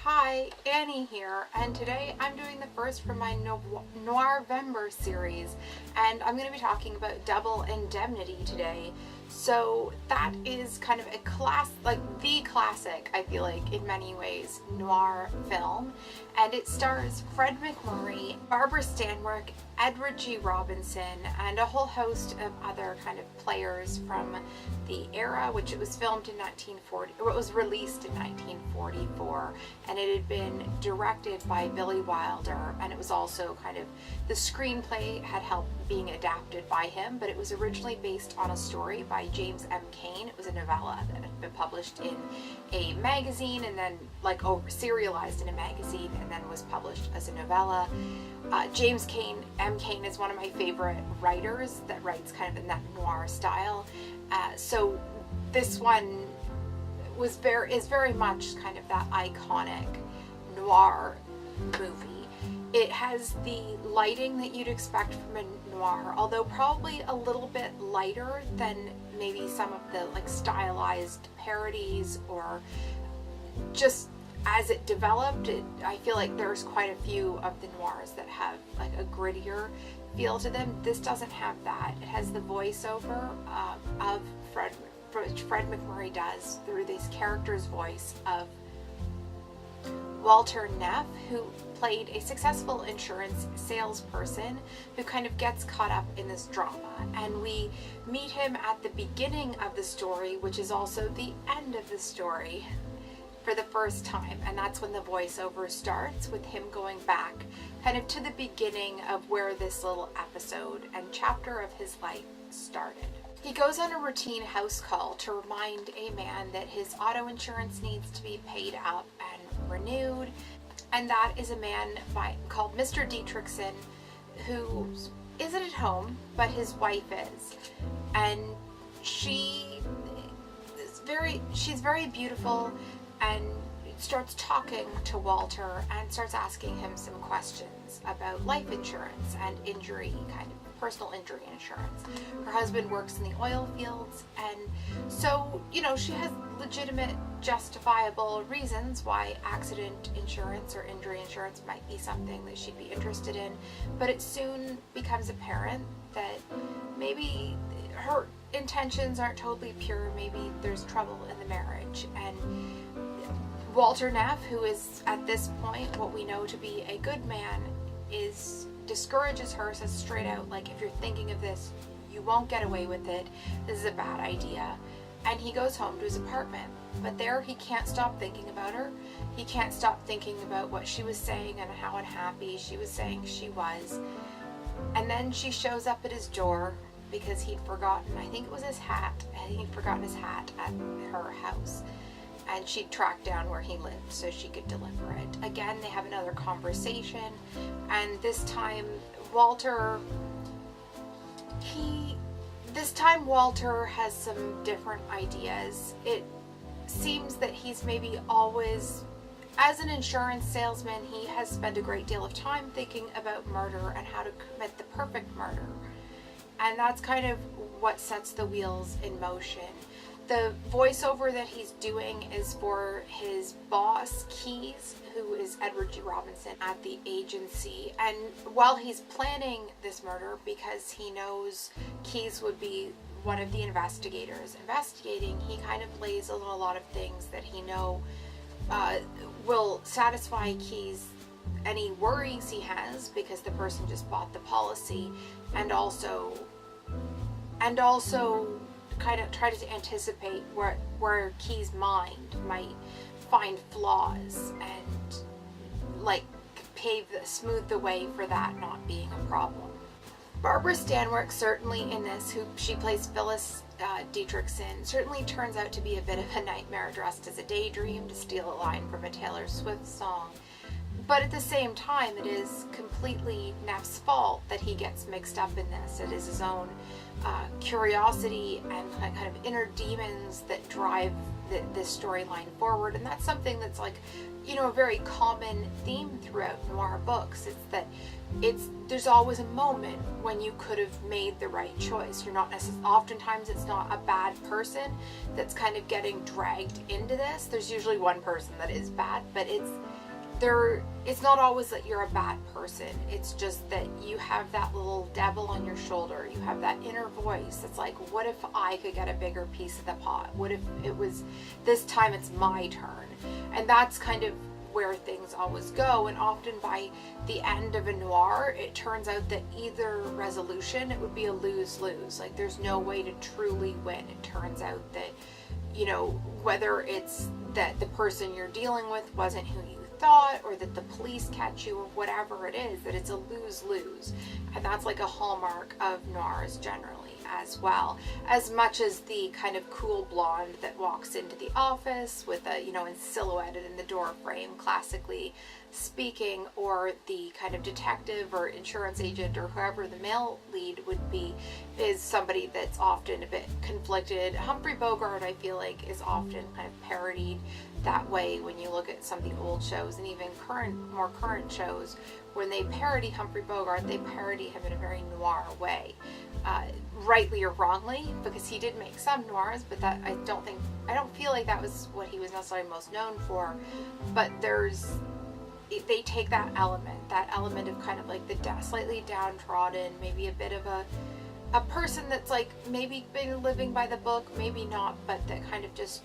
Hi, Annie here, and today I'm doing the first from my Noirvember series, and I'm going to be talking about Double Indemnity today. So that is kind of a the classic, I feel like, in many ways, noir film, and it stars Fred MacMurray, Barbara Stanwyck, Edward G. Robinson, and a whole host of other kind of players from the era, which it was filmed in 1940, or it was released in 1944, and it had been directed by Billy Wilder, and it was also kind of, the screenplay had helped being adapted by him, but it was originally based on a story by James M Cain. It was a novella that had been published in a magazine and then serialized in a magazine and then was published as a novella. James M Cain is one of my favorite writers that writes kind of in that noir style. So this one is very much kind of that iconic noir movie. It has the lighting that you'd expect from a noir, although probably a little bit lighter than maybe some of the stylized parodies, or just as it developed, I feel like there's quite a few of the noirs that have a grittier feel to them. This doesn't have that. It has the voiceover of Fred MacMurray does through this character's voice of Walter Neff, who played a successful insurance salesperson who kind of gets caught up in this drama. And we meet him at the beginning of the story, which is also the end of the story, for the first time. And that's when the voiceover starts, with him going back kind of to the beginning of where this little episode and chapter of his life started. He goes on a routine house call to remind a man that his auto insurance needs to be paid up and renewed, and that is a man called Mr. Dietrichson, who isn't at home, but his wife is, and she's very beautiful, and starts talking to Walter and starts asking him some questions about life insurance and injury, kind of personal injury insurance. Her husband works in the oil fields, and so, she has legitimate, justifiable reasons why accident insurance or injury insurance might be something that she'd be interested in, but it soon becomes apparent that maybe her intentions aren't totally pure, maybe there's trouble in the marriage. And Walter Neff, who is at this point what we know to be a good man, discourages her, says straight out, if you're thinking of this, you won't get away with it, this is a bad idea. And he goes home to his apartment, but there he can't stop thinking about her. He can't stop thinking about what she was saying and how unhappy she was saying she was. And then she shows up at his door because he'd forgotten, I think it was his hat, he'd forgotten his hat at her house. And she'd track down where he lived so she could deliver it. Again, they have another conversation, and this time Walter has some different ideas. It seems that he's maybe always, as an insurance salesman, he has spent a great deal of time thinking about murder and how to commit the perfect murder. And that's kind of what sets the wheels in motion. The voiceover that he's doing is for his boss, Keys, who is Edward G. Robinson at the agency. And while he's planning this murder, because he knows Keys would be one of the investigators investigating, he kind of lays a lot of things that he know will satisfy Keys any worries he has, because the person just bought the policy, and also kind of tries to anticipate where Key's mind might find flaws and smooth the way for that not being a problem. Barbara Stanwyck, certainly in this, who she plays Phyllis Dietrichson, certainly turns out to be a bit of a nightmare dressed as a daydream, to steal a line from a Taylor Swift song. But at the same time, it is completely Neff's fault that he gets mixed up in this. It is his own curiosity and kind of inner demons that drive this storyline forward. And that's something that's like, you know, a very common theme throughout noir books. It's that there's always a moment when you could have made the right choice. You're not necessarily, oftentimes it's not a bad person that's kind of getting dragged into this. There's usually one person that is bad, but it's not always that you're a bad person. It's just that you have that little devil on your shoulder. You have that inner voice that's like, what if I could get a bigger piece of the pot? What if it was, this time it's my turn? And that's kind of where things always go. And often by the end of a noir, it turns out that either resolution, it would be a lose-lose. Like there's no way to truly win. It turns out that, you know, whether it's that the person you're dealing with wasn't who you thought, or that the police catch you, or whatever it is, that it's a lose-lose. And that's like a hallmark of noirs generally as well, as much as the kind of cool blonde that walks into the office with a, you know, and silhouetted in the door frame, classically speaking, or the kind of detective or insurance agent or whoever the male lead would be, is somebody that's often a bit conflicted. Humphrey Bogart, I feel like, is often kind of parodied that way when you look at some of the old shows, and even more current shows. When they parody Humphrey Bogart, they parody him in a very noir way, rightly or wrongly, because he did make some noirs, but that I don't feel like that was what he was necessarily most known for. But they take that element of kind of like the slightly downtrodden, maybe a bit of a person that's like maybe been living by the book, maybe not, but that kind of just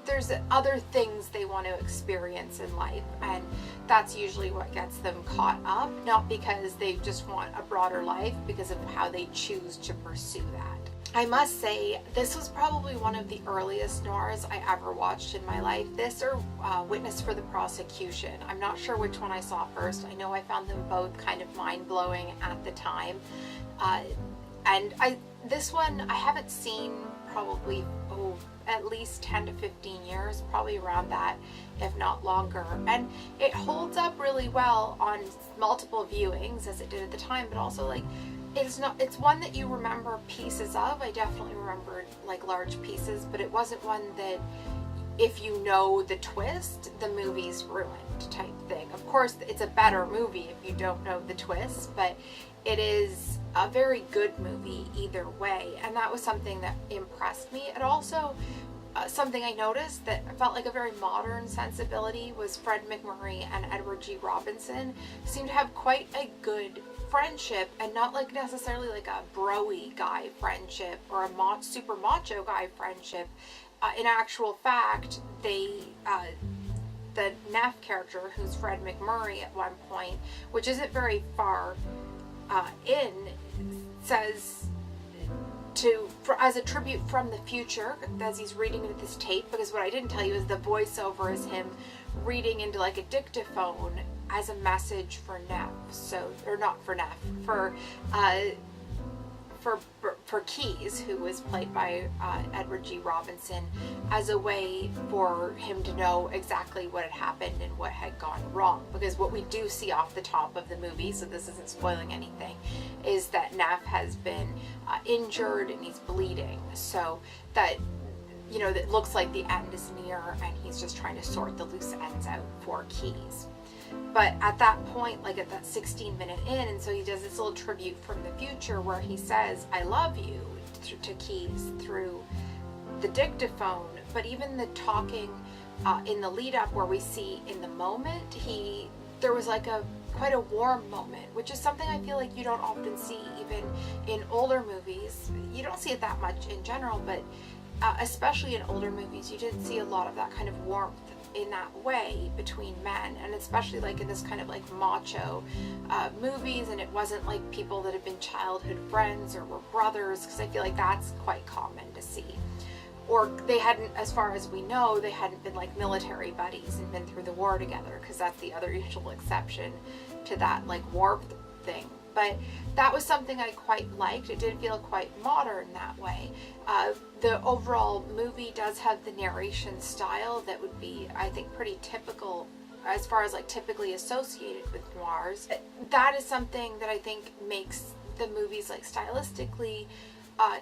there's other things they want to experience in life, and that's usually what gets them caught up, not because they just want a broader life, because of how they choose to pursue that. I must say, this was probably one of the earliest noirs I ever watched in my life. This or Witness for the Prosecution. I'm not sure which one I saw first. I know I found them both kind of mind-blowing at the time. This one I haven't seen probably at least 10 to 15 years, probably around that, if not longer. And it holds up really well on multiple viewings, as it did at the time, but also like it's one that you remember pieces of. I definitely remembered like large pieces, but it wasn't one that if you know the twist, the movie's ruined type thing. Of course, it's a better movie if you don't know the twist, but it is a very good movie either way, and that was something that impressed me. It also, something I noticed that felt like a very modern sensibility was Fred MacMurray and Edward G. Robinson seemed to have quite a good friendship, and not like necessarily like a bro-y guy friendship or a super macho guy friendship. In actual fact, the Neff character, who's Fred MacMurray at one point, which isn't very far says as a tribute from the future, as he's reading into this tape, because what I didn't tell you is the voiceover is him reading into like a dictaphone as a message for Neff. So, or not for Neff, for Keyes, who was played by Edward G. Robinson, as a way for him to know exactly what had happened and what had gone wrong. Because what we do see off the top of the movie, so this isn't spoiling anything, is that Neff has been injured and he's bleeding. So that, you know, that looks like the end is near, and he's just trying to sort the loose ends out for Keyes. But at that point, like at that 16-minute in, and so he does this little tribute from the future where he says, I love you, to Keyes through the dictaphone. But even the talking in the lead up where we see in the moment, there was like quite a warm moment, which is something I feel like you don't often see even in older movies. You don't see it that much in general, but especially in older movies, you didn't see a lot of that kind of warmth in that way between men, and especially like in this kind of like macho movies. And it wasn't like people that had been childhood friends or were brothers, because I feel like that's quite common to see. Or they hadn't, as far as we know, they hadn't been like military buddies and been through the war together, because that's the other usual exception to that like warmth thing. But that was something I quite liked. It did feel quite modern that way. The overall movie does have the narration style that would be, I think, pretty typical as far as like typically associated with noirs. That is something that I think makes the movies like stylistically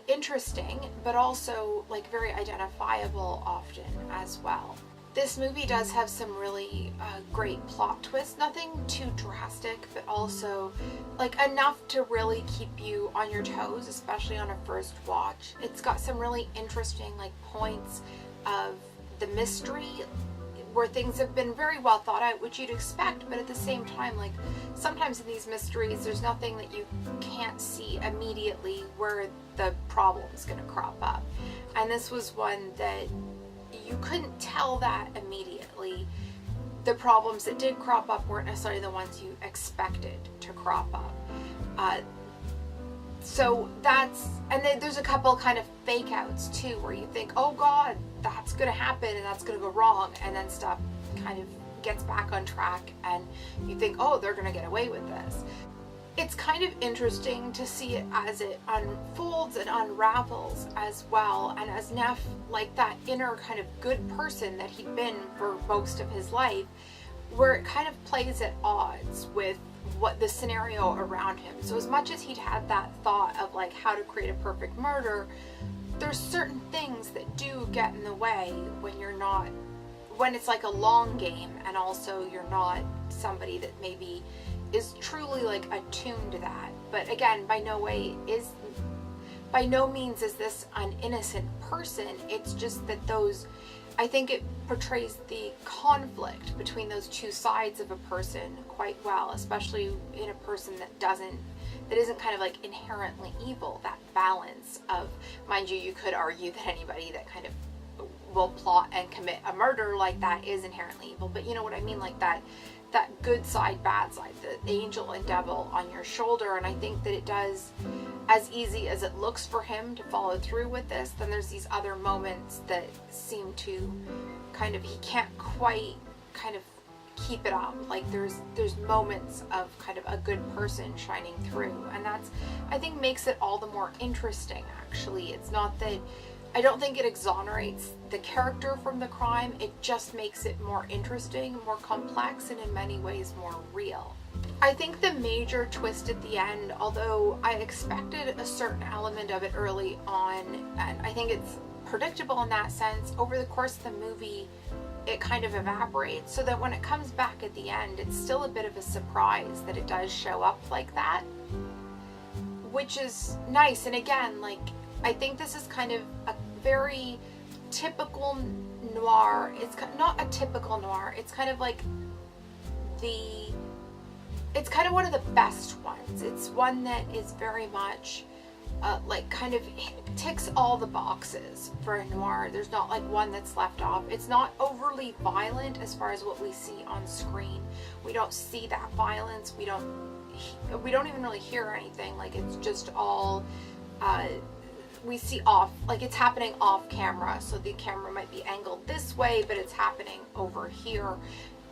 interesting, but also like very identifiable often as well. This movie does have some really great plot twists, nothing too drastic, but also like enough to really keep you on your toes, especially on a first watch. It's got some really interesting like points of the mystery where things have been very well thought out, which you'd expect, but at the same time, like sometimes in these mysteries there's nothing that you can't see immediately where the problem's gonna crop up, and this was one that you couldn't tell that immediately. The problems that did crop up weren't necessarily the ones you expected to crop up. So that's, and then there's a couple kind of fake outs too, where you think, oh God, that's gonna happen and that's gonna go wrong, and then stuff kind of gets back on track and you think, oh, they're gonna get away with this. It's kind of interesting to see it as it unfolds and unravels as well, and as Neff, like that inner kind of good person that he'd been for most of his life, where it kind of plays at odds with what the scenario around him. So as much as he'd had that thought of like how to create a perfect murder, there's certain things that do get in the way when you're not, when it's like a long game, and also you're not somebody that maybe is truly like attuned to that. But again, by no means is this an innocent person. It's just that those, I think it portrays the conflict between those two sides of a person quite well, especially in a person that isn't kind of like inherently evil. That balance of, mind you, you could argue that anybody that kind of will plot and commit a murder like that is inherently evil, but you know what I mean, like that good side, bad side, the angel and devil on your shoulder. And I think that it does, as easy as it looks for him to follow through with this, then there's these other moments that seem to kind of, he can't quite kind of keep it up. Like there's moments of kind of a good person shining through, and that's, I think, makes it all the more interesting. Actually, it's not that, I don't think it exonerates the character from the crime, it just makes it more interesting, more complex, and in many ways more real. I think the major twist at the end, although I expected a certain element of it early on, and I think it's predictable in that sense, over the course of the movie it kind of evaporates, so that when it comes back at the end, it's still a bit of a surprise that it does show up like that, which is nice. And again, like, I think this is kind of a very typical noir. It's not a typical noir. It's kind of like it's kind of one of the best ones. It's one that is very much like kind of ticks all the boxes for a noir. There's not like one that's left off. It's not overly violent as far as what we see on screen. We don't see that violence. We don't even really hear anything. Like, it's just all we see off, like it's happening off camera, so the camera might be angled this way, but it's happening over here.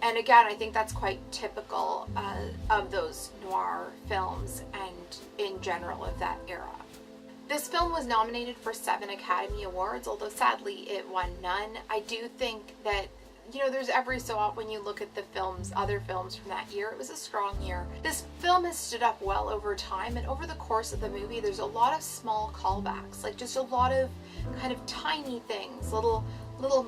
And again, I think that's quite typical of those noir films and in general of that era. This film was nominated for 7 Academy Awards, although sadly it won none. I do think that, you know, there's every so often when you look at the films, other films from that year, it was a strong year. This film has stood up well over time, and over the course of the movie there's a lot of small callbacks, like just a lot of kind of tiny things, little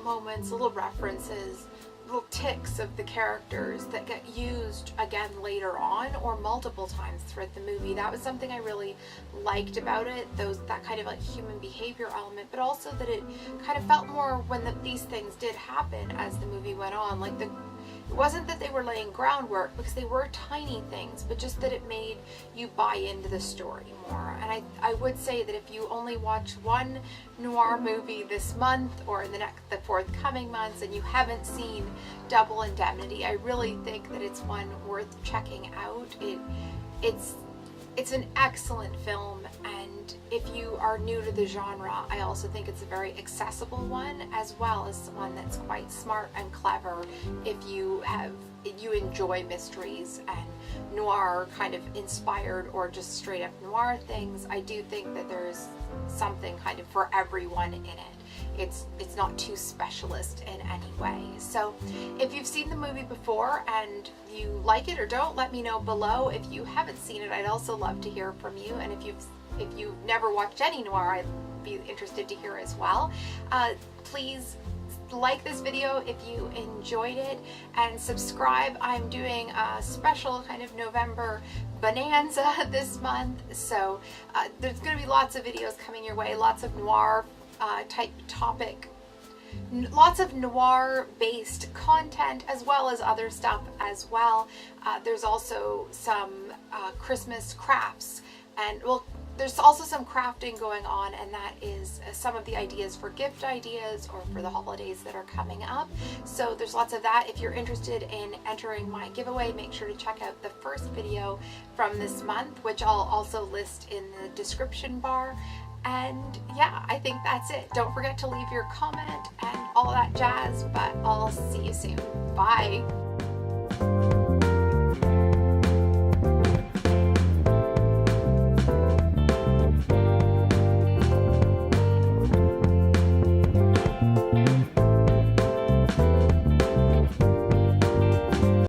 moments, little references, little ticks of the characters that get used again later on or multiple times throughout the movie. That was something I really liked about it, that kind of like human behavior element, but also that it kind of felt more when these things did happen as the movie went on. Like, it wasn't that they were laying groundwork, because they were tiny things, but just that it made you buy into the story more. And I would say that if you only watch one noir movie this month or in the forthcoming months and you haven't seen Double Indemnity, I really think that it's one worth checking out. It's an excellent film, and if you are new to the genre, I also think it's a very accessible one, as well as one that's quite smart and clever if you enjoy mysteries and noir kind of inspired or just straight up noir things. I do think that there's something kind of for everyone in it. It's not too specialist in any way. So if you've seen the movie before and you like it or don't, let me know below. If you haven't seen it, I'd also love to hear from you. And if you've if you've never watched any noir, I'd be interested to hear as well. Please like this video if you enjoyed it, and subscribe. I'm doing a special kind of November bonanza this month, so there's going to be lots of videos coming your way, lots of noir type topic, lots of noir based content, as well as other stuff as well. There's also some Christmas crafts, and well, there's also some crafting going on, and that is some of the ideas for gift ideas or for the holidays that are coming up. So there's lots of that. If you're interested in entering my giveaway, make sure to check out the first video from this month, which I'll also list in the description bar. And yeah, I think that's it. Don't forget to leave your comment and all that jazz, but I'll see you soon. Bye.